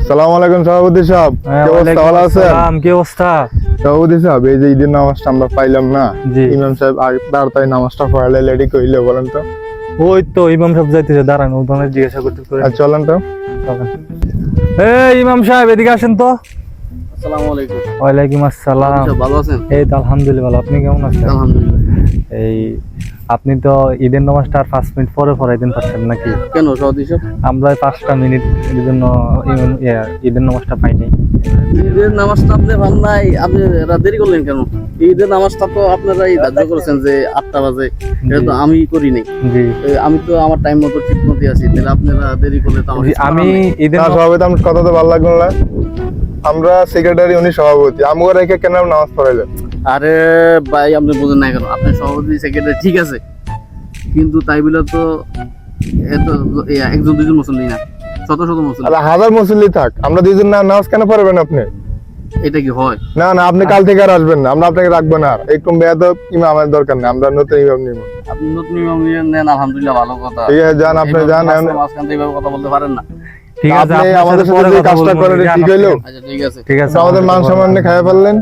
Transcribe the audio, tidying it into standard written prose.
আসসালামু আলাইকুম সভাপতি সাহেব, কি অবস্থা? ভালো আছেন? কি অবস্থা সভাপতি সাহেব, এই যে ঈদের নামাজটা আমরা পাইলাম না, জি। ইমাম সাহেব আগে তাড়াতাড়ি নামাজটা পড়ালে রেডি কইলে বলেন তো। ওই তো ইমাম সাহেব যাইতেছে, দাঁড়ান ওখানে জিজ্ঞাসা করতে করে আর চলেন তো। এই ইমাম সাহেব এদিকে আসেন তো। আসসালামু আলাইকুম। ওয়ালাইকুম আসসালাম। ভালো আছেন? এই তো আলহামদুলিল্লাহ ভালো, আপনি কেমন আছেন? আলহামদুলিল্লাহ। এই আপনি তো ঈদের নামাজটা আর 5 মিনিট পরে পড়াই দিন পারছেন নাকি? কেন সভাপতি সাহেব? আমরা 5টা মিনিট এর জন্য ঈদের নামাজটা পাইনি। ঈদের নামাজটা আপনি ভান নাই, আপনি দেরি করলেন কেন? ঈদের নামাজটা তো আপনারাই ধার্য করেছেন যে 8টা বাজে, এটা তো আমি করি নাই। জি আমি তো আমার টাইম মতো ঠিক মতো আছি, তাহলে আপনারা দেরি করলে তো আমার জি, আমি ঈদের না সভাপতি, আমার কথা তো ভালো লাগলো না। আমরা সেক্রেটারি, উনি সভাপতি, আমগো রেখে কেন নামাজ পড়াইলেন? আরে ভাই, আপনি বুঝেন না কেন? আপনি সভাপতি সেক্রেটারি ঠিক আছে, কিন্তু তাই বলে তো এত একজন দুজন মুসল্লি না, শত শত মুসল্লি। আরে হাজার মুসল্লি থাক, আমরা দুইজন না নামাজ কেন পড়বেন আপনি? এটা কি হয়? না না, আপনি কাল থেকে আর আসবেন না, আমরা আপনাকে রাখবো না। আর একটু বেয়াদব ইমাম আমাদের দরকার নেই, আমরা নতুন ইমাম নিব। আপনি নতুন ইমাম নেন, আলহামদুলিল্লাহ, ভালো কথা। ঠিক আছে, যান আপনি যান। মাঝখান থেকে এইভাবে কথা বলতে পারেন না। ঠিক আছে, আপনি আপনার আমাদের সাথে সাথে পরে যে কথা কাজটা বলবো। করেন যান ঠিক আপনি। হইলো? আচ্ছা ঠিক আছে। ঠিক আছে, আমাদের মান সম্মান খাইয়া ফেললেন।